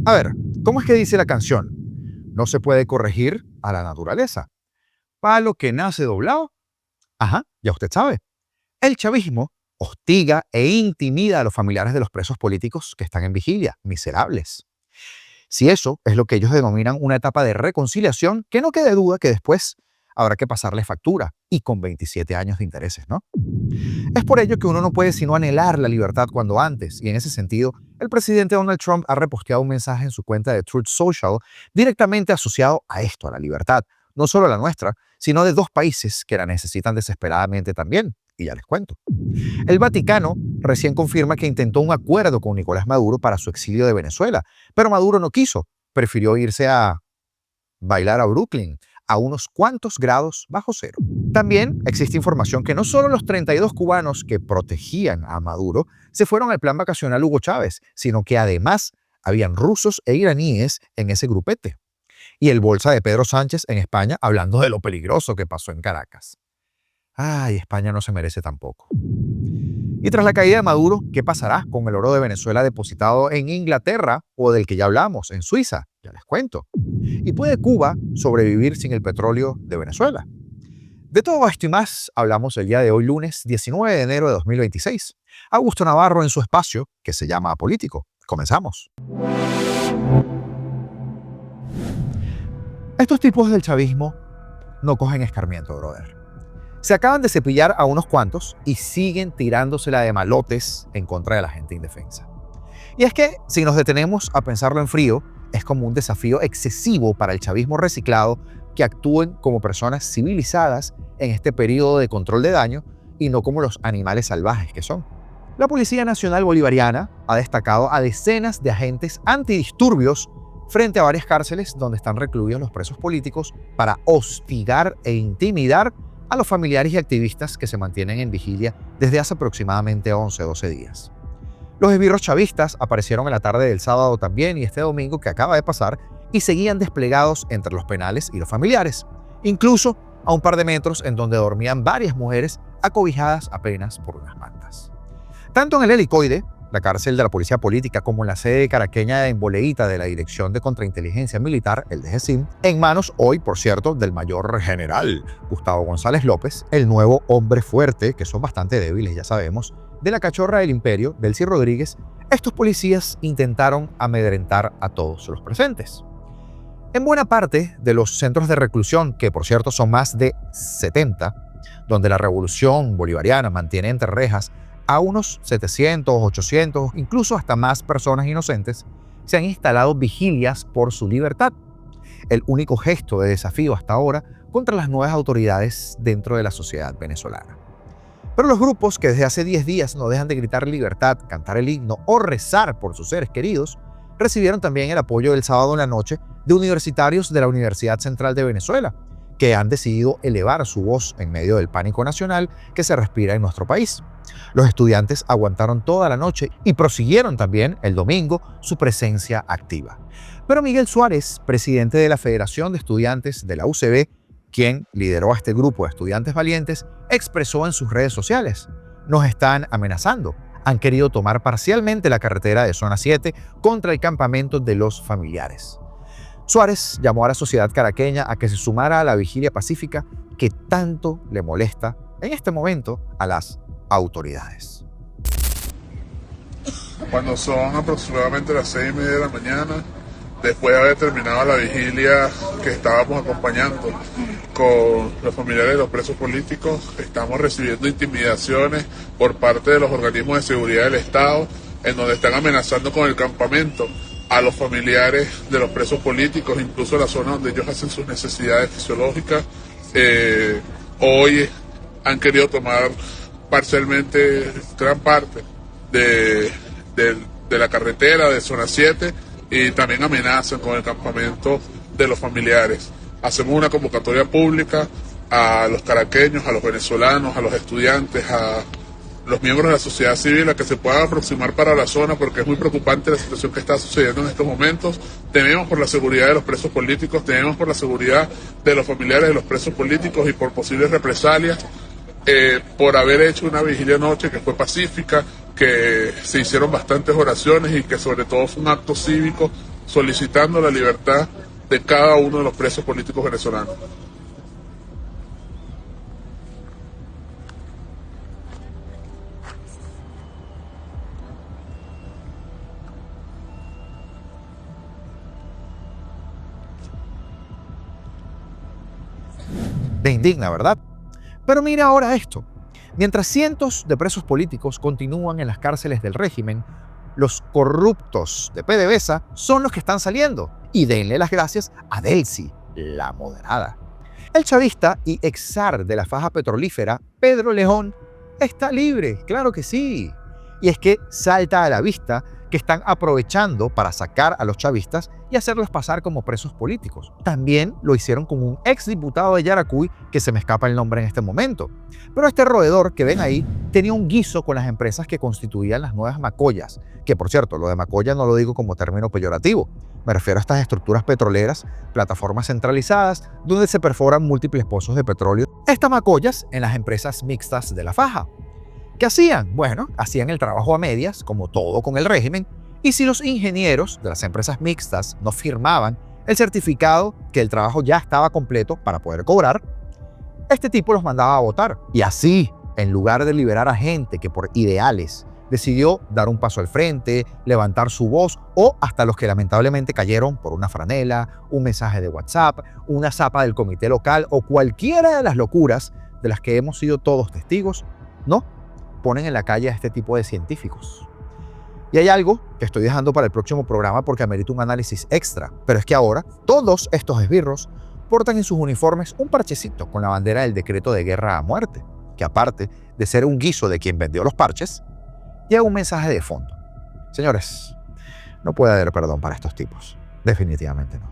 A ver, ¿cómo es que dice la canción? No se puede corregir a la naturaleza. Palo que nace doblado. Ajá, ya usted sabe. El chavismo hostiga e intimida a los familiares de los presos políticos que están en vigilia, miserables. Si eso es lo que ellos denominan una etapa de reconciliación, que no quede duda que después habrá que pasarle factura, y con 27 años de intereses, ¿no? Es por ello que uno no puede sino anhelar la libertad cuando antes, y en ese sentido, el presidente Donald Trump ha reposteado un mensaje en su cuenta de Truth Social directamente asociado a esto, a la libertad, no solo la nuestra, sino de dos países que la necesitan desesperadamente también, y ya les cuento. El Vaticano recién confirma que intentó un acuerdo con Nicolás Maduro para su exilio de Venezuela, pero Maduro no quiso, prefirió irse a bailar a Brooklyn, a unos cuantos grados bajo cero. También existe información que no solo los 32 cubanos que protegían a Maduro se fueron al plan vacacional Hugo Chávez, sino que además habían rusos e iraníes en ese grupete. Y el bolsa de Pedro Sánchez en España hablando de lo peligroso que pasó en Caracas. Ay, España no se merece tampoco. Y tras la caída de Maduro, ¿qué pasará con el oro de Venezuela depositado en Inglaterra o del que ya hablamos, en Suiza? Ya les cuento. ¿Y puede Cuba sobrevivir sin el petróleo de Venezuela? De todo esto y más hablamos el día de hoy, lunes 19 de enero de 2026. Augusto Navarro en su espacio, que se llama Apolítico. Comenzamos. Estos tipos del chavismo no cogen escarmiento, brother. Se acaban de cepillar a unos cuantos y siguen tirándosela de malotes en contra de la gente indefensa. Y es que, si nos detenemos a pensarlo en frío, es como un desafío excesivo para el chavismo reciclado que actúen como personas civilizadas en este periodo de control de daño y no como los animales salvajes que son. La Policía Nacional Bolivariana ha destacado a decenas de agentes antidisturbios frente a varias cárceles donde están recluidos los presos políticos para hostigar e intimidar a los familiares y activistas que se mantienen en vigilia desde hace aproximadamente 11 o 12 días. Los esbirros chavistas aparecieron en la tarde del sábado también y este domingo que acaba de pasar y seguían desplegados entre los penales y los familiares, incluso a un par de metros en donde dormían varias mujeres acobijadas apenas por unas mantas. Tanto en el Helicoide, la cárcel de la policía política, como en la sede caraqueña en Boleíta de la Dirección de Contrainteligencia Militar, el DGCIM, en manos hoy, por cierto, del mayor general Gustavo González López, el nuevo hombre fuerte, que son bastante débiles, ya sabemos, de la cachorra del imperio, Delcy Rodríguez, estos policías intentaron amedrentar a todos los presentes. En buena parte de los centros de reclusión, que por cierto son más de 70, donde la revolución bolivariana mantiene entre rejas a unos 700, 800, incluso hasta más personas inocentes, se han instalado vigilias por su libertad. El único gesto de desafío hasta ahora contra las nuevas autoridades dentro de la sociedad venezolana. Pero los grupos que desde hace 10 días no dejan de gritar libertad, cantar el himno o rezar por sus seres queridos, recibieron también el apoyo del sábado en la noche de universitarios de la Universidad Central de Venezuela, que han decidido elevar su voz en medio del pánico nacional que se respira en nuestro país. Los estudiantes aguantaron toda la noche y prosiguieron también el domingo su presencia activa. Pero Miguel Suárez, presidente de la Federación de Estudiantes de la UCB, quien lideró a este grupo de estudiantes valientes, expresó en sus redes sociales: nos están amenazando. Han querido tomar parcialmente la carretera de Zona 7 contra el campamento de los familiares. Suárez llamó a la sociedad caraqueña a que se sumara a la vigilia pacífica que tanto le molesta en este momento a las autoridades. Cuando son aproximadamente las 6:30 de la mañana, después de haber terminado la vigilia que estábamos acompañando con los familiares de los presos políticos, estamos recibiendo intimidaciones por parte de los organismos de seguridad del Estado, en donde están amenazando con el campamento a los familiares de los presos políticos, incluso la zona donde ellos hacen sus necesidades fisiológicas. Hoy han querido tomar parcialmente gran parte de la carretera de Zona 7 y también amenazan con el campamento de los familiares. Hacemos una convocatoria pública a los caraqueños, a los venezolanos, a los estudiantes, a los miembros de la sociedad civil a que se puedan aproximar para la zona, porque es muy preocupante la situación que está sucediendo en estos momentos. Tememos por la seguridad de los presos políticos, tememos por la seguridad de los familiares de los presos políticos y por posibles represalias por haber hecho una vigilia anoche que fue pacífica, que se hicieron bastantes oraciones y que sobre todo fue un acto cívico solicitando la libertad de cada uno de los presos políticos venezolanos. Te indigna, ¿verdad? Pero mira ahora esto. Mientras cientos de presos políticos continúan en las cárceles del régimen, los corruptos de PDVSA son los que están saliendo. Y denle las gracias a Delcy, la moderada. El chavista y exar de la faja petrolífera, Pedro León, está libre, claro que sí. Y es que salta a la vista que están aprovechando para sacar a los chavistas y hacerlos pasar como presos políticos. También lo hicieron con un exdiputado de Yaracuy, que se me escapa el nombre en este momento. Pero este roedor que ven ahí tenía un guiso con las empresas que constituían las nuevas macollas, que por cierto, lo de macolla no lo digo como término peyorativo. Me refiero a estas estructuras petroleras, plataformas centralizadas, donde se perforan múltiples pozos de petróleo. Estas macollas en las empresas mixtas de la faja. ¿Qué hacían? Bueno, hacían el trabajo a medias, como todo con el régimen, y si los ingenieros de las empresas mixtas no firmaban el certificado que el trabajo ya estaba completo para poder cobrar, este tipo los mandaba a votar. Y así, en lugar de liberar a gente que por ideales decidió dar un paso al frente, levantar su voz, o hasta los que lamentablemente cayeron por una franela, un mensaje de WhatsApp, una zapa del comité local o cualquiera de las locuras de las que hemos sido todos testigos, no, ponen en la calle a este tipo de científicos. Y hay algo que estoy dejando para el próximo programa porque amerita un análisis extra, pero es que ahora todos estos esbirros portan en sus uniformes un parchecito con la bandera del decreto de guerra a muerte, que aparte de ser un guiso de quien vendió los parches, lleva un mensaje de fondo. Señores, no puede haber perdón para estos tipos. Definitivamente no.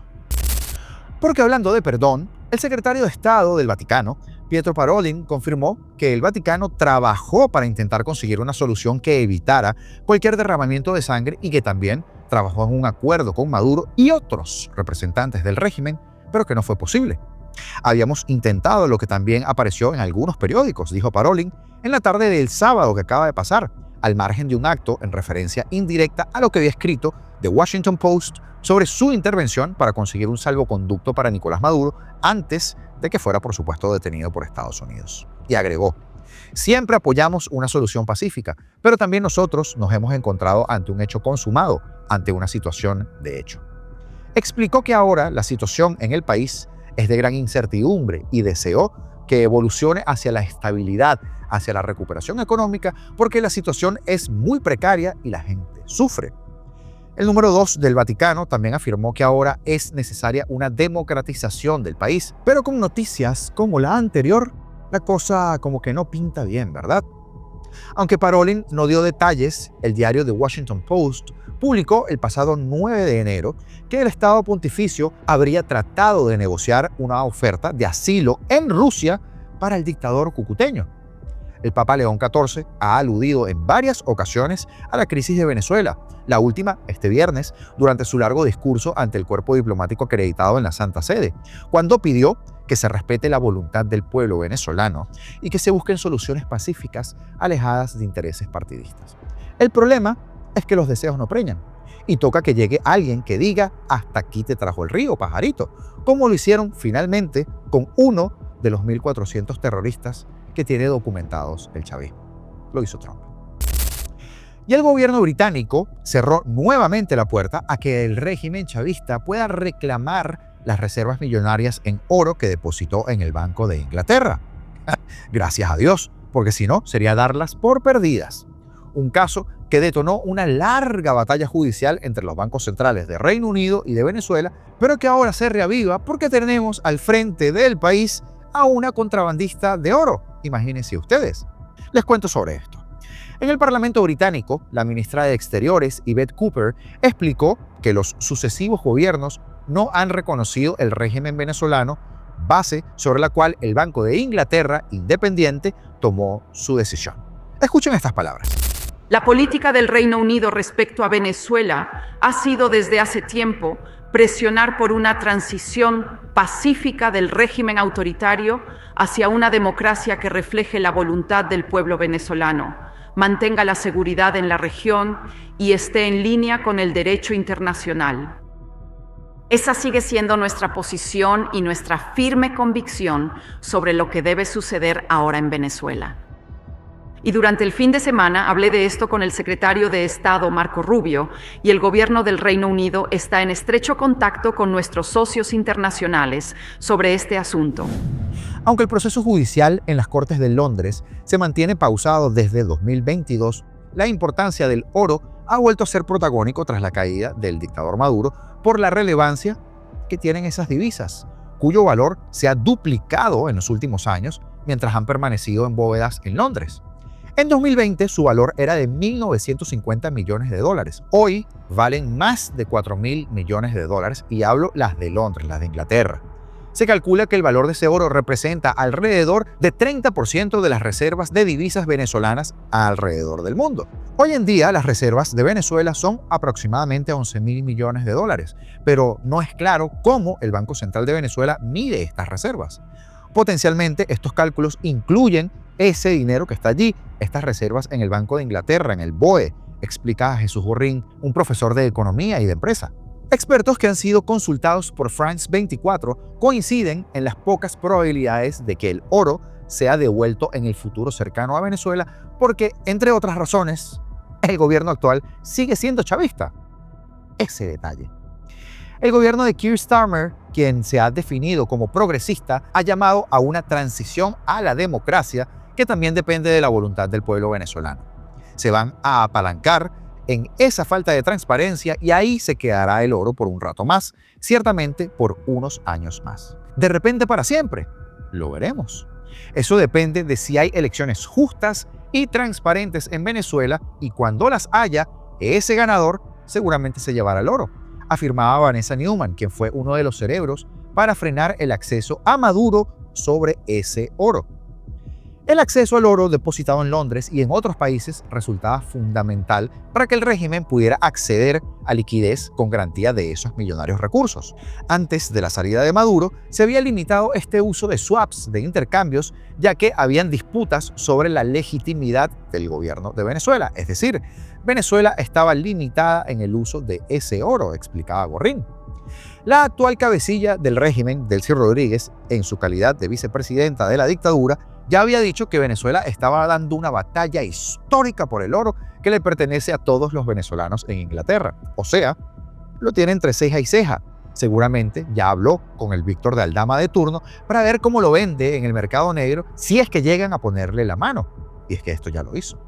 Porque hablando de perdón, el secretario de Estado del Vaticano, Pietro Parolin, confirmó que el Vaticano trabajó para intentar conseguir una solución que evitara cualquier derramamiento de sangre y que también trabajó en un acuerdo con Maduro y otros representantes del régimen, pero que no fue posible. Habíamos intentado lo que también apareció en algunos periódicos, dijo Parolin, en la tarde del sábado que acaba de pasar, al margen de un acto en referencia indirecta a lo que había escrito The Washington Post sobre su intervención para conseguir un salvoconducto para Nicolás Maduro antes de que fuera, por supuesto, detenido por Estados Unidos. Y agregó: siempre apoyamos una solución pacífica, pero también nosotros nos hemos encontrado ante un hecho consumado, ante una situación de hecho. Explicó que ahora la situación en el país es de gran incertidumbre y deseó que evolucione hacia la estabilidad, hacia la recuperación económica, porque la situación es muy precaria y la gente sufre. El número 2 del Vaticano también afirmó que ahora es necesaria una democratización del país, pero con noticias como la anterior, la cosa como que no pinta bien, ¿verdad? Aunque Parolin no dio detalles, el diario The Washington Post publicó el pasado 9 de enero que el Estado Pontificio habría tratado de negociar una oferta de asilo en Rusia para el dictador cucuteño. El Papa León XIV ha aludido en varias ocasiones a la crisis de Venezuela, la última este viernes durante su largo discurso ante el cuerpo diplomático acreditado en la Santa Sede, cuando pidió que se respete la voluntad del pueblo venezolano y que se busquen soluciones pacíficas alejadas de intereses partidistas. El problema es que los deseos no preñan y toca que llegue alguien que diga: hasta aquí te trajo el río, pajarito, como lo hicieron finalmente con uno de los 1.400 terroristas que tiene documentados el chavismo. Lo hizo Trump. Y el gobierno británico cerró nuevamente la puerta a que el régimen chavista pueda reclamar las reservas millonarias en oro que depositó en el Banco de Inglaterra. Gracias a Dios, porque si no, sería darlas por perdidas. Un caso que detonó una larga batalla judicial entre los bancos centrales de Reino Unido y de Venezuela, pero que ahora se reaviva porque tenemos al frente del país a una contrabandista de oro. Imagínense ustedes. Les cuento sobre esto. En el Parlamento británico, la ministra de Exteriores, Yvette Cooper, explicó que los sucesivos gobiernos no han reconocido el régimen venezolano, base sobre la cual el Banco de Inglaterra, independiente, tomó su decisión. Escuchen estas palabras. La política del Reino Unido respecto a Venezuela ha sido desde hace tiempo presionar por una transición pacífica del régimen autoritario hacia una democracia que refleje la voluntad del pueblo venezolano, mantenga la seguridad en la región y esté en línea con el derecho internacional. Esa sigue siendo nuestra posición y nuestra firme convicción sobre lo que debe suceder ahora en Venezuela. Y durante el fin de semana hablé de esto con el secretario de Estado, Marco Rubio, y el gobierno del Reino Unido está en estrecho contacto con nuestros socios internacionales sobre este asunto. Aunque el proceso judicial en las Cortes de Londres se mantiene pausado desde 2022, la importancia del oro ha vuelto a ser protagónico tras la caída del dictador Maduro por la relevancia que tienen esas divisas, cuyo valor se ha duplicado en los últimos años mientras han permanecido en bóvedas en Londres. En 2020 su valor era de 1.950 millones de dólares. Hoy valen más de 4.000 millones de dólares y hablo las de Londres, las de Inglaterra. Se calcula que el valor de ese oro representa alrededor de 30% de las reservas de divisas venezolanas alrededor del mundo. Hoy en día las reservas de Venezuela son aproximadamente 11.000 millones de dólares, pero no es claro cómo el Banco Central de Venezuela mide estas reservas. Potencialmente estos cálculos incluyen ese dinero que está allí, estas reservas en el Banco de Inglaterra, en el BOE, explica Jesús Borrín, un profesor de economía y de empresa. Expertos que han sido consultados por France 24 coinciden en las pocas probabilidades de que el oro sea devuelto en el futuro cercano a Venezuela porque, entre otras razones, el gobierno actual sigue siendo chavista. Ese detalle. El gobierno de Keir Starmer, quien se ha definido como progresista, ha llamado a una transición a la democracia que también depende de la voluntad del pueblo venezolano. Se van a apalancar en esa falta de transparencia y ahí se quedará el oro por un rato más, ciertamente por unos años más. De repente para siempre, lo veremos. Eso depende de si hay elecciones justas y transparentes en Venezuela y cuando las haya, ese ganador seguramente se llevará el oro, afirmaba Vanessa Newman, quien fue uno de los cerebros para frenar el acceso a Maduro sobre ese oro. El acceso al oro depositado en Londres y en otros países resultaba fundamental para que el régimen pudiera acceder a liquidez con garantía de esos millonarios recursos. Antes de la salida de Maduro, se había limitado este uso de swaps, de intercambios, ya que habían disputas sobre la legitimidad del gobierno de Venezuela. Es decir, Venezuela estaba limitada en el uso de ese oro, explicaba Borrín. La actual cabecilla del régimen, Delcy Rodríguez, en su calidad de vicepresidenta de la dictadura, ya había dicho que Venezuela estaba dando una batalla histórica por el oro que le pertenece a todos los venezolanos en Inglaterra. O sea, lo tiene entre ceja y ceja. Seguramente ya habló con el Víctor de Aldama de turno para ver cómo lo vende en el mercado negro si es que llegan a ponerle la mano. Y es que esto ya lo hizo.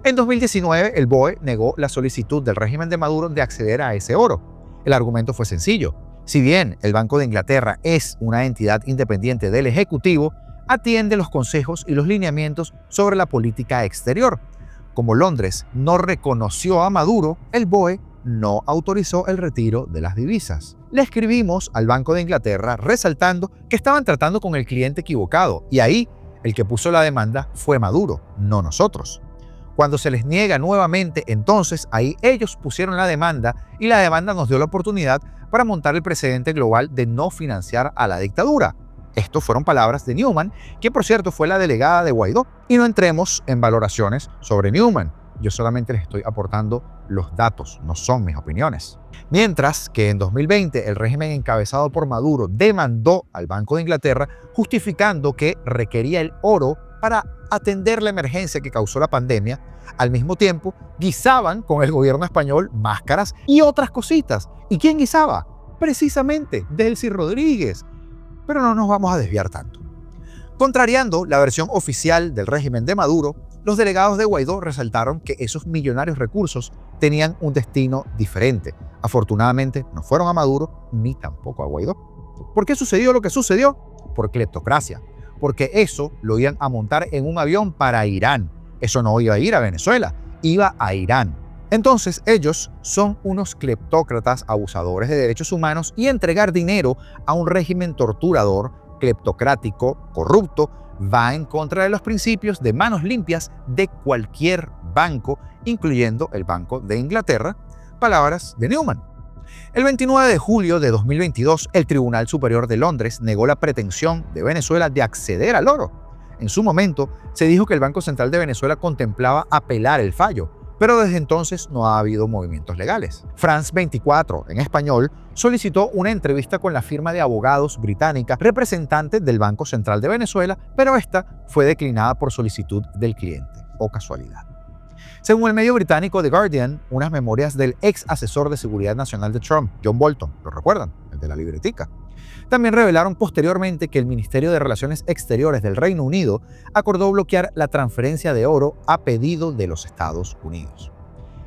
En 2019, el BOE negó la solicitud del régimen de Maduro de acceder a ese oro. El argumento fue sencillo. Si bien el Banco de Inglaterra es una entidad independiente del Ejecutivo, atiende los consejos y los lineamientos sobre la política exterior. Como Londres no reconoció a Maduro, el BOE no autorizó el retiro de las divisas. Le escribimos al Banco de Inglaterra resaltando que estaban tratando con el cliente equivocado y ahí el que puso la demanda fue Maduro, no nosotros. Cuando se les niega nuevamente, entonces ahí ellos pusieron la demanda y la demanda nos dio la oportunidad para montar el precedente global de no financiar a la dictadura. Estas fueron palabras de Newman, que por cierto fue la delegada de Guaidó. Y no entremos en valoraciones sobre Newman. Yo solamente les estoy aportando los datos, no son mis opiniones. Mientras que en 2020 el régimen encabezado por Maduro demandó al Banco de Inglaterra justificando que requería el oro para atender la emergencia que causó la pandemia, al mismo tiempo guisaban con el gobierno español máscaras y otras cositas. ¿Y quién guisaba? Precisamente Delcy Rodríguez. Pero no nos vamos a desviar tanto. Contrariando la versión oficial del régimen de Maduro, los delegados de Guaidó resaltaron que esos millonarios recursos tenían un destino diferente. Afortunadamente, no fueron a Maduro ni tampoco a Guaidó. ¿Por qué sucedió lo que sucedió? Por cleptocracia. Porque eso lo iban a montar en un avión para Irán. Eso no iba a ir a Venezuela, iba a Irán. Entonces ellos son unos cleptócratas abusadores de derechos humanos y entregar dinero a un régimen torturador, cleptocrático, corrupto, va en contra de los principios de manos limpias de cualquier banco, incluyendo el Banco de Inglaterra, palabras de Newman. El 29 de julio de 2022, el Tribunal Superior de Londres negó la pretensión de Venezuela de acceder al oro. En su momento, se dijo que el Banco Central de Venezuela contemplaba apelar el fallo, pero desde entonces no ha habido movimientos legales. France 24, en español, solicitó una entrevista con la firma de abogados británica representante del Banco Central de Venezuela, pero esta fue declinada por solicitud del cliente, o casualidad. Según el medio británico The Guardian, unas memorias del ex asesor de seguridad nacional de Trump, John Bolton, ¿lo recuerdan? El de la libretica. También revelaron posteriormente que el Ministerio de Relaciones Exteriores del Reino Unido acordó bloquear la transferencia de oro a pedido de los Estados Unidos.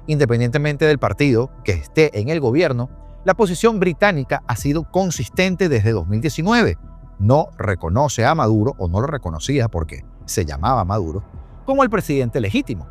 Independientemente del partido que esté en el gobierno, la posición británica ha sido consistente desde 2019. No reconoce a Maduro, o no lo reconocía porque se llamaba Maduro, como el presidente legítimo.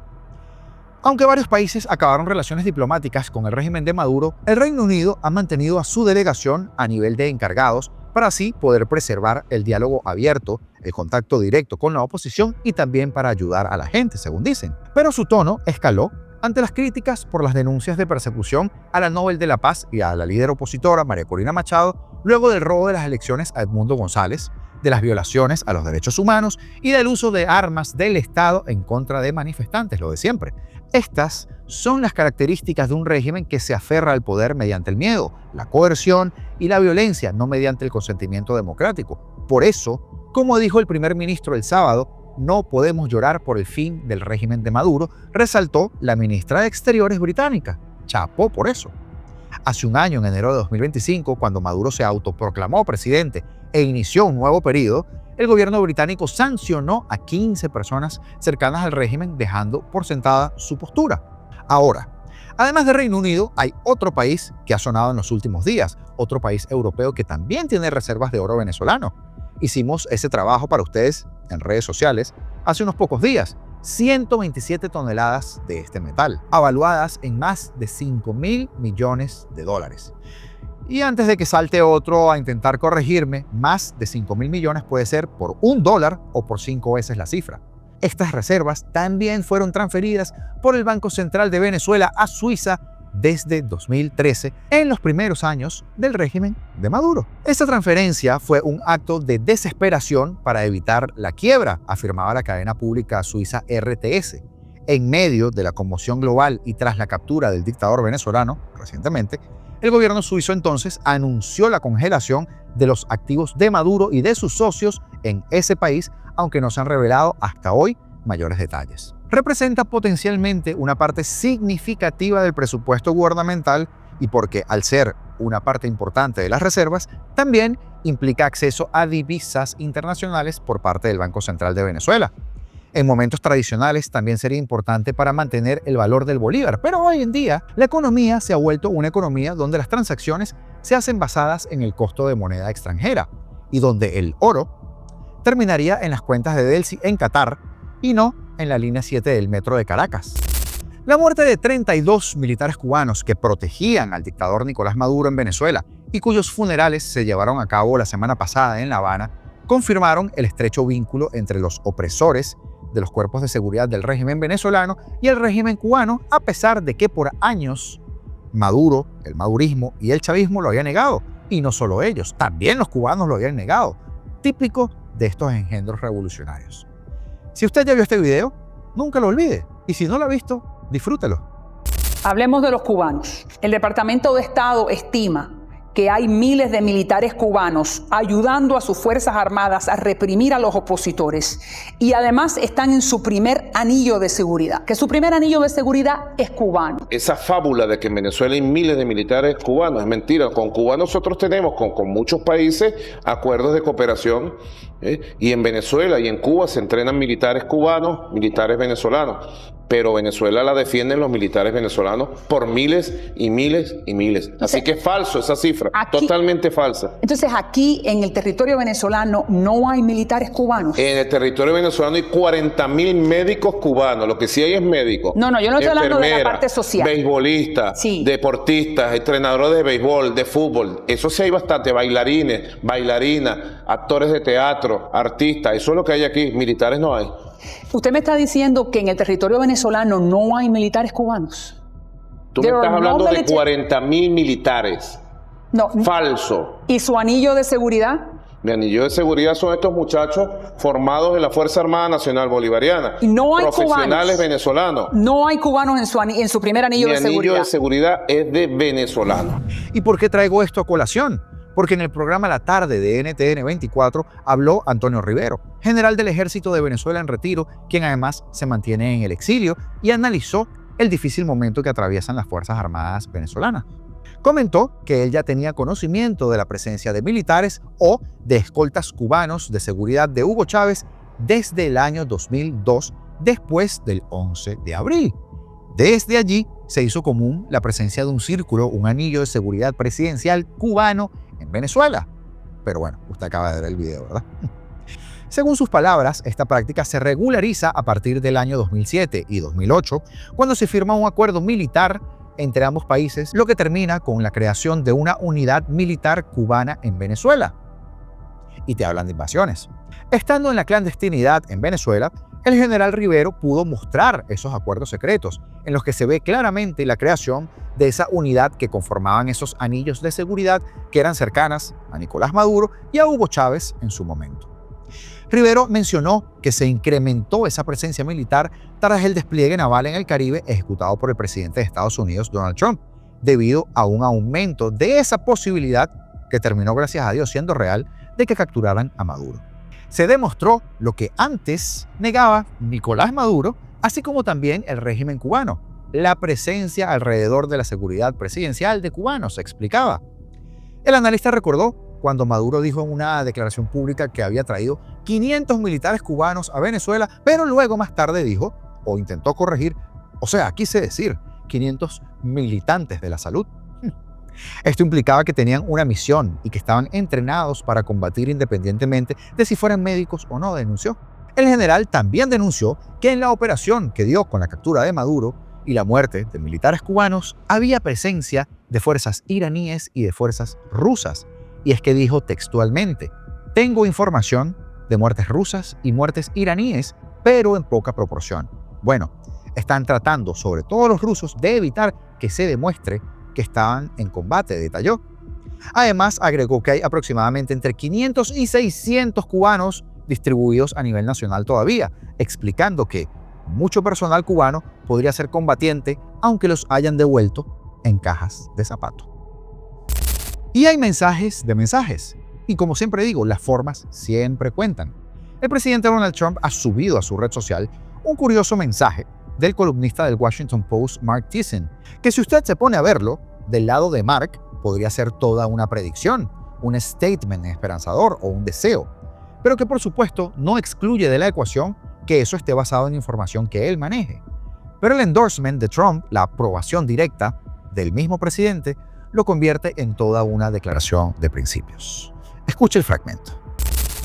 Aunque varios países acabaron relaciones diplomáticas con el régimen de Maduro, el Reino Unido ha mantenido a su delegación a nivel de encargados para así poder preservar el diálogo abierto, el contacto directo con la oposición y también para ayudar a la gente, según dicen. Pero su tono escaló ante las críticas por las denuncias de persecución a la Nobel de la Paz y a la líder opositora María Corina Machado luego del robo de las elecciones a Edmundo González, de las violaciones a los derechos humanos y del uso de armas del Estado en contra de manifestantes, lo de siempre. Estas son las características de un régimen que se aferra al poder mediante el miedo, la coerción y la violencia, no mediante el consentimiento democrático. Por eso, como dijo el primer ministro el sábado, no podemos llorar por el fin del régimen de Maduro, resaltó la ministra de Exteriores británica. Chapó por eso. Hace un año, en enero de 2025, cuando Maduro se autoproclamó presidente e inició un nuevo periodo, el gobierno británico sancionó a 15 personas cercanas al régimen, dejando por sentada su postura. Ahora, además de Reino Unido, hay otro país que ha sonado en los últimos días, otro país europeo que también tiene reservas de oro venezolano. Hicimos ese trabajo para ustedes en redes sociales hace unos pocos días. 127 toneladas de este metal, avaluadas en más de $5.000 millones. Y antes de que salte otro a intentar corregirme, más de 5.000 millones puede ser por $1 o por 5 veces la cifra. Estas reservas también fueron transferidas por el Banco Central de Venezuela a Suiza desde 2013, en los primeros años del régimen de Maduro. Esta transferencia fue un acto de desesperación para evitar la quiebra, afirmaba la cadena pública suiza RTS. En medio de la conmoción global y tras la captura del dictador venezolano recientemente, el gobierno suizo entonces anunció la congelación de los activos de Maduro y de sus socios en ese país, aunque no se han revelado hasta hoy mayores detalles. Representa potencialmente una parte significativa del presupuesto gubernamental y porque, al ser una parte importante de las reservas, también implica acceso a divisas internacionales por parte del Banco Central de Venezuela. En momentos tradicionales también sería importante para mantener el valor del bolívar, pero hoy en día la economía se ha vuelto una economía donde las transacciones se hacen basadas en el costo de moneda extranjera y donde el oro terminaría en las cuentas de Delcy en Qatar y no en la línea 7 del metro de Caracas. La muerte de 32 militares cubanos que protegían al dictador Nicolás Maduro en Venezuela y cuyos funerales se llevaron a cabo la semana pasada en La Habana confirmaron el estrecho vínculo entre los opresores de los cuerpos de seguridad del régimen venezolano y el régimen cubano, a pesar de que por años Maduro, el madurismo y el chavismo lo habían negado. Y no solo ellos, también los cubanos lo habían negado, típico de estos engendros revolucionarios. Si usted ya vio este video, nunca lo olvide. Y si no lo ha visto, disfrútelo. Hablemos de los cubanos. El Departamento de Estado estima que hay miles de militares cubanos ayudando a sus Fuerzas Armadas a reprimir a los opositores y además están en su primer anillo de seguridad, que su primer anillo de seguridad es cubano. Esa fábula de que en Venezuela hay miles de militares cubanos es mentira. Con Cuba nosotros tenemos con muchos países acuerdos de cooperación, y en Venezuela y en Cuba se entrenan militares cubanos, militares venezolanos. Pero Venezuela la defienden los militares venezolanos por miles y miles y miles. Así que es falso esa cifra, totalmente falsa. Entonces aquí en el territorio venezolano no hay militares cubanos. En el territorio venezolano hay 40.000 médicos cubanos. Lo que sí hay es médicos. No, yo no estoy hablando de la parte social. Beisbolistas, sí, deportistas, entrenadores de béisbol, de fútbol. Eso sí hay bastante. Bailarines, bailarinas, actores de teatro, artistas. Eso es lo que hay aquí. Militares no hay. Usted me está diciendo que en el territorio venezolano no hay militares cubanos. Tú me estás hablando de 40.000 militares. No. Falso. ¿Y su anillo de seguridad? Mi anillo de seguridad son estos muchachos formados en la Fuerza Armada Nacional Bolivariana. Y no hay profesionales cubanos. venezolanos. No hay cubanos en su primer anillo de seguridad. Mi anillo de seguridad es de venezolano. ¿Y por qué traigo esto a colación? Porque en el programa La Tarde de NTN 24 habló Antonio Rivero, general del Ejército de Venezuela en retiro, quien además se mantiene en el exilio, y analizó el difícil momento que atraviesan las Fuerzas Armadas venezolanas. Comentó que él ya tenía conocimiento de la presencia de militares o de escoltas cubanos de seguridad de Hugo Chávez desde el año 2002, después del 11 de abril. Desde allí se hizo común la presencia de un círculo, un anillo de seguridad presidencial cubano en Venezuela. Pero bueno, usted acaba de ver el video, ¿verdad? Según sus palabras, esta práctica se regulariza a partir del año 2007 y 2008, cuando se firma un acuerdo militar entre ambos países, lo que termina con la creación de una unidad militar cubana en Venezuela. Y te hablan de invasiones. Estando en la clandestinidad en Venezuela, el general Rivero pudo mostrar esos acuerdos secretos, en los que se ve claramente la creación de esa unidad que conformaban esos anillos de seguridad que eran cercanas a Nicolás Maduro y a Hugo Chávez en su momento. Rivero mencionó que se incrementó esa presencia militar tras el despliegue naval en el Caribe ejecutado por el presidente de Estados Unidos, Donald Trump, debido a un aumento de esa posibilidad que terminó, gracias a Dios, siendo real, de que capturaran a Maduro. Se demostró lo que antes negaba Nicolás Maduro, así como también el régimen cubano, la presencia alrededor de la seguridad presidencial de cubanos, explicaba. El analista recordó cuando Maduro dijo en una declaración pública que había traído 500 militares cubanos a Venezuela, pero luego más tarde dijo, o intentó corregir, o sea, quise decir, 500 militantes de la salud. Esto implicaba que tenían una misión y que estaban entrenados para combatir independientemente de si fueran médicos o no, denunció. El general también denunció que en la operación que dio con la captura de Maduro y la muerte de militares cubanos había presencia de fuerzas iraníes y de fuerzas rusas. Y es que dijo textualmente, tengo información de muertes rusas y muertes iraníes, pero en poca proporción. Bueno, están tratando, sobre todo los rusos, de evitar que se demuestre que estaban en combate, detalló. Además, agregó que hay aproximadamente entre 500 y 600 cubanos distribuidos a nivel nacional todavía, explicando que mucho personal cubano podría ser combatiente aunque los hayan devuelto en cajas de zapato. Y hay mensajes de mensajes. Y como siempre digo, las formas siempre cuentan. El presidente Donald Trump ha subido a su red social un curioso mensaje del columnista del Washington Post, Mark Thiessen, que si usted se pone a verlo, del lado de Mark, podría ser toda una predicción, un statement esperanzador o un deseo, pero que por supuesto no excluye de la ecuación que eso esté basado en información que él maneje. Pero el endorsement de Trump, la aprobación directa del mismo presidente, lo convierte en toda una declaración de principios. Escuche el fragmento.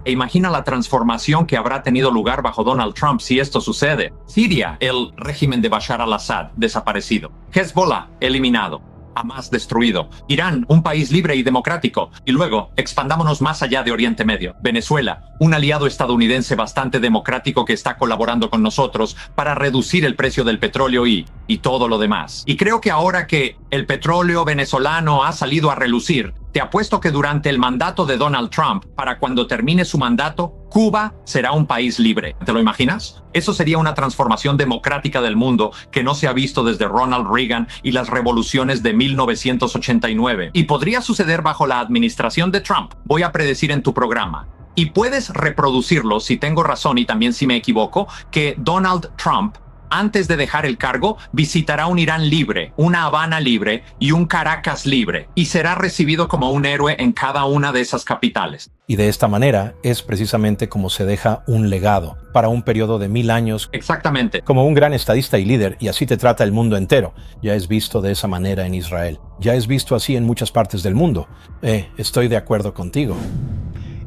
E imagina la transformación que habrá tenido lugar bajo Donald Trump si esto sucede. Siria, el régimen de Bashar al-Assad, desaparecido. Hezbollah, eliminado. Hamas destruido. Irán, un país libre y democrático. Y luego, expandámonos más allá de Oriente Medio. Venezuela, un aliado estadounidense bastante democrático que está colaborando con nosotros para reducir el precio del petróleo y todo lo demás. Y creo que ahora que el petróleo venezolano ha salido a relucir, te apuesto que durante el mandato de Donald Trump, para cuando termine su mandato, Cuba será un país libre. ¿Te lo imaginas? Eso sería una transformación democrática del mundo que no se ha visto desde Ronald Reagan y las revoluciones de 1989. Y podría suceder bajo la administración de Trump. Voy a predecir en tu programa. Y puedes reproducirlo si tengo razón y también si me equivoco, que Donald Trump, antes de dejar el cargo, visitará un Irán libre, una Habana libre y un Caracas libre, y será recibido como un héroe en cada una de esas capitales. Y de esta manera es precisamente como se deja un legado para un periodo de 1000 años. Exactamente. Como un gran estadista y líder, y así te trata el mundo entero. Ya es visto de esa manera en Israel. Ya es visto así en muchas partes del mundo. Estoy de acuerdo contigo.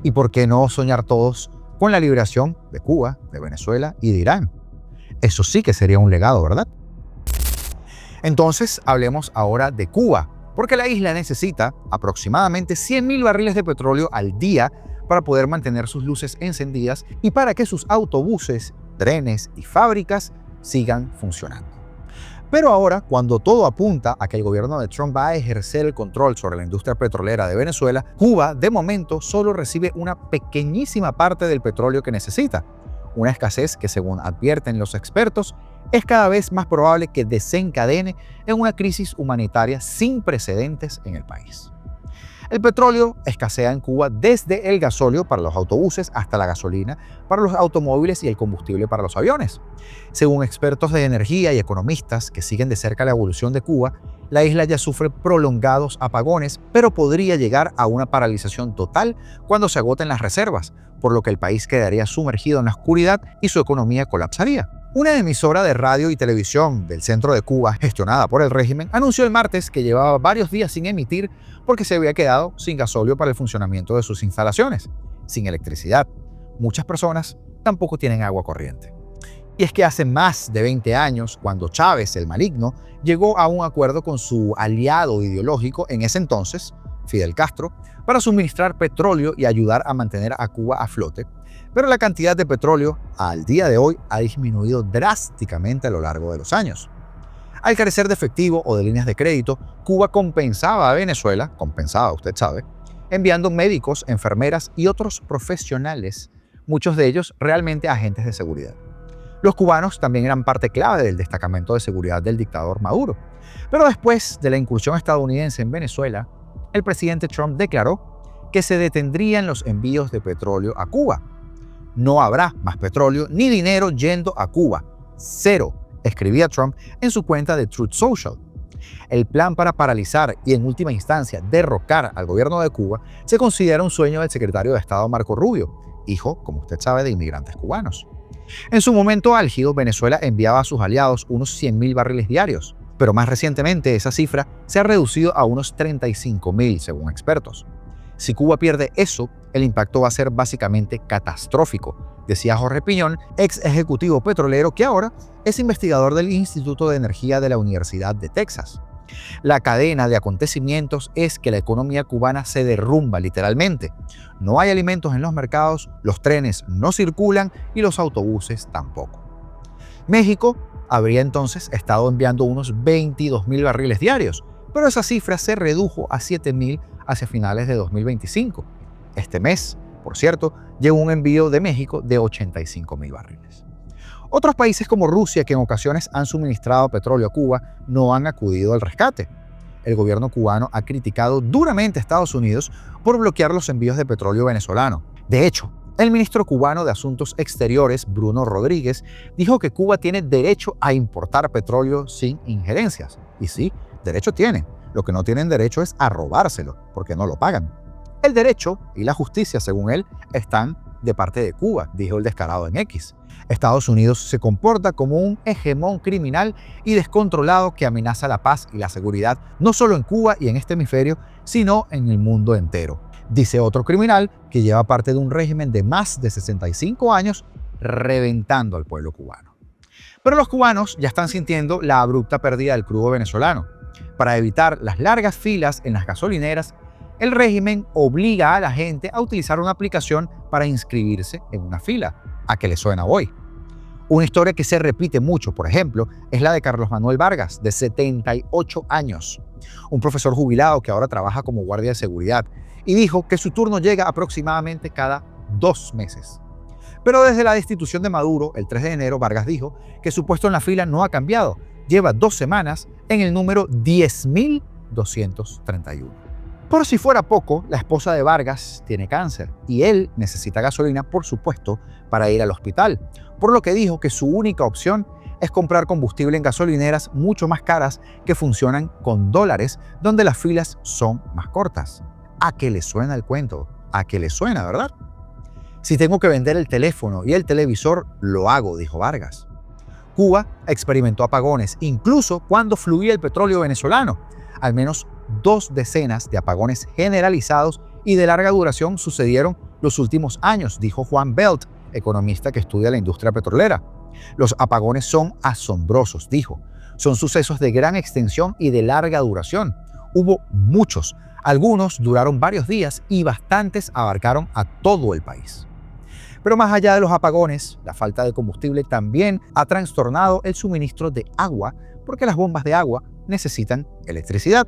¿Y por qué no soñar todos con la liberación de Cuba, de Venezuela y de Irán? Eso sí que sería un legado, ¿verdad? Entonces, hablemos ahora de Cuba, porque la isla necesita aproximadamente 100.000 barriles de petróleo al día para poder mantener sus luces encendidas y para que sus autobuses, trenes y fábricas sigan funcionando. Pero ahora, cuando todo apunta a que el gobierno de Trump va a ejercer el control sobre la industria petrolera de Venezuela, Cuba, de momento, solo recibe una pequeñísima parte del petróleo que necesita. Una escasez que, según advierten los expertos, es cada vez más probable que desencadene en una crisis humanitaria sin precedentes en el país. El petróleo escasea en Cuba desde el gasóleo para los autobuses hasta la gasolina para los automóviles y el combustible para los aviones. Según expertos de energía y economistas que siguen de cerca la evolución de Cuba, la isla ya sufre prolongados apagones, pero podría llegar a una paralización total cuando se agoten las reservas, por lo que el país quedaría sumergido en la oscuridad y su economía colapsaría. Una emisora de radio y televisión del centro de Cuba, gestionada por el régimen, anunció el martes que llevaba varios días sin emitir porque se había quedado sin gasóleo para el funcionamiento de sus instalaciones, sin electricidad. Muchas personas tampoco tienen agua corriente. Y es que hace más de 20 años, cuando Chávez, el maligno, llegó a un acuerdo con su aliado ideológico en ese entonces, Fidel Castro, para suministrar petróleo y ayudar a mantener a Cuba a flote, pero la cantidad de petróleo al día de hoy ha disminuido drásticamente a lo largo de los años. Al carecer de efectivo o de líneas de crédito, Cuba compensaba a Venezuela, usted sabe, enviando médicos, enfermeras y otros profesionales, muchos de ellos realmente agentes de seguridad. Los cubanos también eran parte clave del destacamento de seguridad del dictador Maduro. Pero después de la incursión estadounidense en Venezuela, el presidente Trump declaró que se detendrían los envíos de petróleo a Cuba. No habrá más petróleo ni dinero yendo a Cuba. Cero, escribía Trump en su cuenta de Truth Social. El plan para paralizar y en última instancia derrocar al gobierno de Cuba se considera un sueño del secretario de Estado Marco Rubio, hijo, como usted sabe, de inmigrantes cubanos. En su momento álgido, Venezuela enviaba a sus aliados unos 100.000 barriles diarios, pero más recientemente esa cifra se ha reducido a unos 35.000, según expertos. Si Cuba pierde eso, el impacto va a ser básicamente catastrófico, decía Jorge Piñón, ex ejecutivo petrolero que ahora es investigador del Instituto de Energía de la Universidad de Texas. La cadena de acontecimientos es que la economía cubana se derrumba literalmente. No hay alimentos en los mercados, los trenes no circulan y los autobuses tampoco. México habría entonces estado enviando unos 22.000 barriles diarios, pero esa cifra se redujo a 7.000 hacia finales de 2025. Este mes, por cierto, llegó un envío de México de 85.000 barriles. Otros países como Rusia, que en ocasiones han suministrado petróleo a Cuba, no han acudido al rescate. El gobierno cubano ha criticado duramente a Estados Unidos por bloquear los envíos de petróleo venezolano. De hecho, el ministro cubano de Asuntos Exteriores, Bruno Rodríguez, dijo que Cuba tiene derecho a importar petróleo sin injerencias. Y sí, derecho tiene. Lo que no tienen derecho es a robárselo, porque no lo pagan. El derecho y la justicia, según él, están de parte de Cuba, dijo el descarado en X. Estados Unidos se comporta como un hegemón criminal y descontrolado que amenaza la paz y la seguridad, no solo en Cuba y en este hemisferio, sino en el mundo entero, dice otro criminal que lleva parte de un régimen de más de 65 años reventando al pueblo cubano. Pero los cubanos ya están sintiendo la abrupta pérdida del crudo venezolano. Para evitar las largas filas en las gasolineras, el régimen obliga a la gente a utilizar una aplicación para inscribirse en una fila. ¿A qué le suena hoy? Una historia que se repite mucho, por ejemplo, es la de Carlos Manuel Vargas, de 78 años, un profesor jubilado que ahora trabaja como guardia de seguridad, y dijo que su turno llega aproximadamente cada 2 meses. Pero desde la destitución de Maduro, el 3 de enero, Vargas dijo que su puesto en la fila no ha cambiado. Lleva 2 semanas en el número 10.231. Por si fuera poco, la esposa de Vargas tiene cáncer y él necesita gasolina, por supuesto, para ir al hospital, por lo que dijo que su única opción es comprar combustible en gasolineras mucho más caras que funcionan con dólares, donde las filas son más cortas. ¿A qué le suena el cuento? ¿A qué le suena, verdad? Si tengo que vender el teléfono y el televisor, lo hago, dijo Vargas. Cuba experimentó apagones, incluso cuando fluía el petróleo venezolano. Al menos 2 decenas de apagones generalizados y de larga duración sucedieron los últimos años, dijo Juan Belt, economista que estudia la industria petrolera. Los apagones son asombrosos, dijo. Son sucesos de gran extensión y de larga duración. Hubo muchos. Algunos duraron varios días y bastantes abarcaron a todo el país. Pero más allá de los apagones, la falta de combustible también ha trastornado el suministro de agua porque las bombas de agua necesitan electricidad.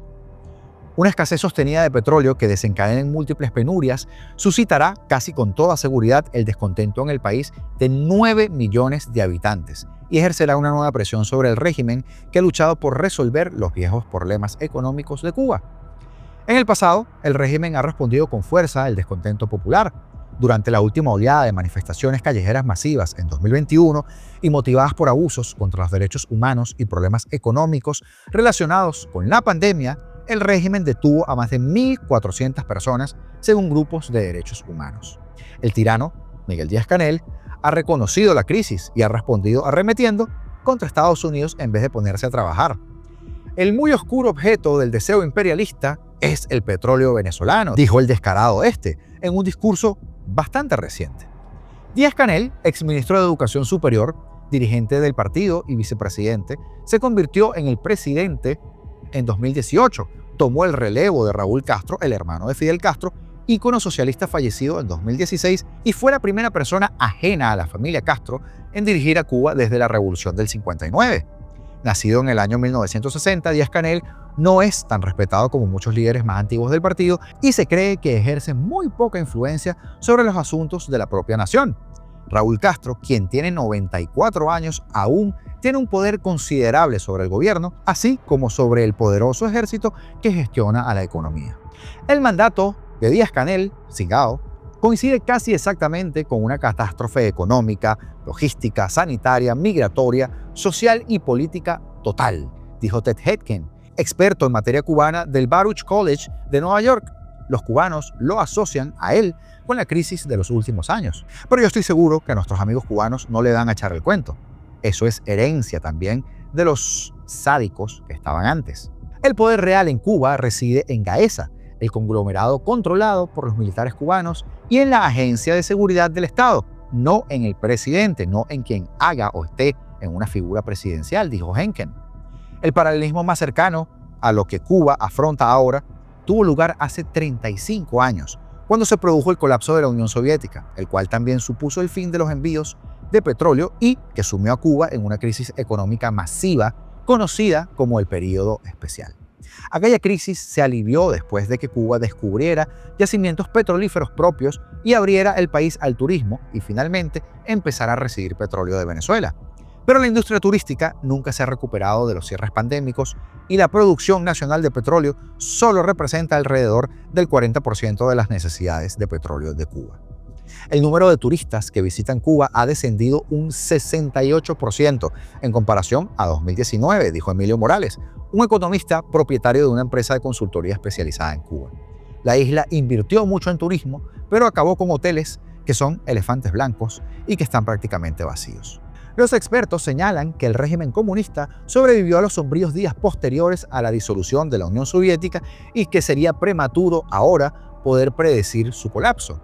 Una escasez sostenida de petróleo que desencadena en múltiples penurias suscitará casi con toda seguridad el descontento en el país de 9 millones de habitantes y ejercerá una nueva presión sobre el régimen que ha luchado por resolver los viejos problemas económicos de Cuba. En el pasado, el régimen ha respondido con fuerza al descontento popular. Durante la última oleada de manifestaciones callejeras masivas en 2021 y motivadas por abusos contra los derechos humanos y problemas económicos relacionados con la pandemia, el régimen detuvo a más de 1.400 personas según grupos de derechos humanos. El tirano, Miguel Díaz-Canel, ha reconocido la crisis y ha respondido arremetiendo contra Estados Unidos en vez de ponerse a trabajar. El muy oscuro objeto del deseo imperialista es el petróleo venezolano, dijo el descarado en un discurso bastante reciente. Díaz-Canel, exministro de Educación Superior, dirigente del partido y vicepresidente, se convirtió en el presidente en 2018. Tomó el relevo de Raúl Castro, el hermano de Fidel Castro, ícono socialista fallecido en 2016, y fue la primera persona ajena a la familia Castro en dirigir a Cuba desde la Revolución del 59. Nacido en el año 1960, Díaz-Canel no es tan respetado como muchos líderes más antiguos del partido y se cree que ejerce muy poca influencia sobre los asuntos de la propia nación. Raúl Castro, quien tiene 94 años, aún tiene un poder considerable sobre el gobierno, así como sobre el poderoso ejército que gestiona a la economía. El mandato de Díaz-Canel, Cingao, coincide casi exactamente con una catástrofe económica, logística, sanitaria, migratoria, social y política total, dijo Ted Hetkin, experto en materia cubana del Baruch College de Nueva York. Los cubanos lo asocian a él con la crisis de los últimos años. Pero yo estoy seguro que a nuestros amigos cubanos no le dan a echar el cuento. Eso es herencia también de los sádicos que estaban antes. El poder real en Cuba reside en Gaesa, el conglomerado controlado por los militares cubanos, y en la Agencia de Seguridad del Estado, no en el presidente, no en quien haga o esté en una figura presidencial, dijo Henken. El paralelismo más cercano a lo que Cuba afronta ahora tuvo lugar hace 35 años, cuando se produjo el colapso de la Unión Soviética, el cual también supuso el fin de los envíos de petróleo y que sumió a Cuba en una crisis económica masiva conocida como el Período Especial. Aquella crisis se alivió después de que Cuba descubriera yacimientos petrolíferos propios y abriera el país al turismo y finalmente empezara a recibir petróleo de Venezuela. Pero la industria turística nunca se ha recuperado de los cierres pandémicos y la producción nacional de petróleo solo representa alrededor del 40% de las necesidades de petróleo de Cuba. El número de turistas que visitan Cuba ha descendido un 68% en comparación a 2019, dijo Emilio Morales, un economista propietario de una empresa de consultoría especializada en Cuba. La isla invirtió mucho en turismo, pero acabó con hoteles que son elefantes blancos y que están prácticamente vacíos. Los expertos señalan que el régimen comunista sobrevivió a los sombríos días posteriores a la disolución de la Unión Soviética y que sería prematuro ahora poder predecir su colapso.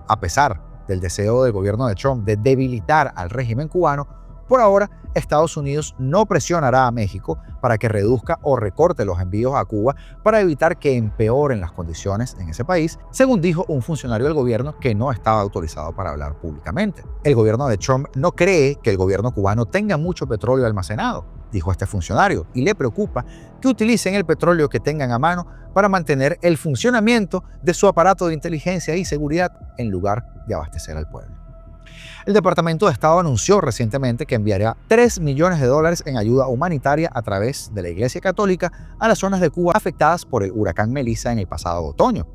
A pesar del deseo del gobierno de Trump de debilitar al régimen cubano, por ahora Estados Unidos no presionará a México para que reduzca o recorte los envíos a Cuba para evitar que empeoren las condiciones en ese país, según dijo un funcionario del gobierno que no estaba autorizado para hablar públicamente. El gobierno de Trump no cree que el gobierno cubano tenga mucho petróleo almacenado, dijo este funcionario, y le preocupa que utilicen el petróleo que tengan a mano para mantener el funcionamiento de su aparato de inteligencia y seguridad en lugar de abastecer al pueblo. El Departamento de Estado anunció recientemente que enviaría $3 millones en ayuda humanitaria a través de la Iglesia Católica a las zonas de Cuba afectadas por el huracán Melissa en el pasado otoño.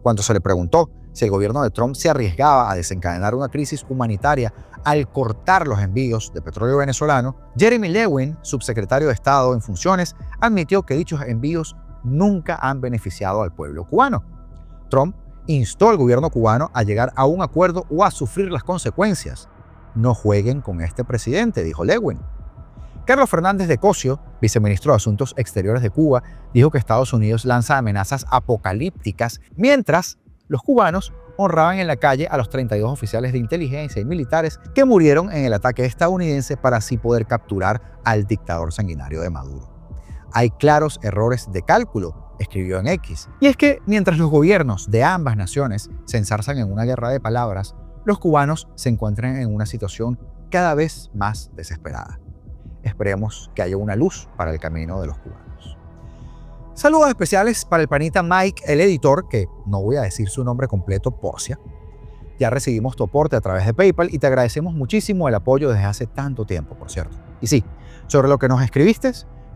Cuando se le preguntó si el gobierno de Trump se arriesgaba a desencadenar una crisis humanitaria al cortar los envíos de petróleo venezolano, Jeremy Lewin, subsecretario de Estado en funciones, admitió que dichos envíos nunca han beneficiado al pueblo cubano. Trump instó al gobierno cubano a llegar a un acuerdo o a sufrir las consecuencias. No jueguen con este presidente, dijo Lewin. Carlos Fernández de Cosio, viceministro de Asuntos Exteriores de Cuba, dijo que Estados Unidos lanza amenazas apocalípticas mientras los cubanos honraban en la calle a los 32 oficiales de inteligencia y militares que murieron en el ataque estadounidense para así poder capturar al dictador sanguinario de Maduro. Hay claros errores de cálculo, escribió en X. Y es que mientras los gobiernos de ambas naciones se enzarzan en una guerra de palabras, los cubanos se encuentran en una situación cada vez más desesperada. esperemos que haya una luz para el camino de los cubanos. Saludos especiales para el panita Mike, el editor, que no voy a decir su nombre completo por si. Ya recibimos tu aporte a través de PayPal y te agradecemos muchísimo el apoyo desde hace tanto tiempo, por cierto. Y sí, sobre lo que nos escribiste,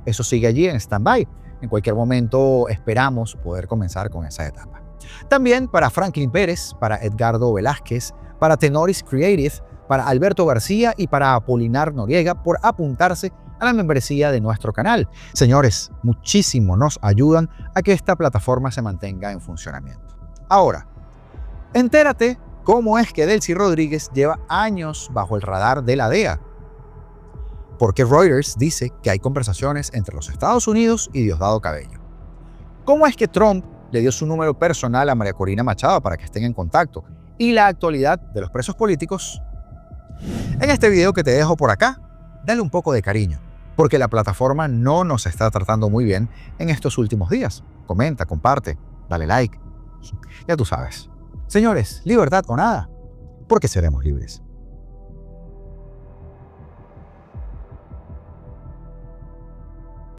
eso sigue allí en stand-by. En cualquier momento esperamos poder comenzar con esa etapa. También para Franklin Pérez, para Edgardo Velázquez, para Tenoris Creative, para Alberto García y para Apolinar Noriega por apuntarse a la membresía de nuestro canal. Señores, muchísimo nos ayudan a que esta plataforma se mantenga en funcionamiento. Ahora, entérate cómo es que Delcy Rodríguez lleva años bajo el radar de la DEA. Porque Reuters dice que hay conversaciones entre los Estados Unidos y Diosdado Cabello. ¿Cómo es que Trump le dio su número personal a María Corina Machado para que estén en contacto? Y la actualidad de los presos políticos. En este video que te dejo por acá, dale un poco de cariño, porque la plataforma no nos está tratando muy bien en estos últimos días. Comenta, comparte, dale like. Ya tú sabes. Señores, libertad o nada, porque seremos libres.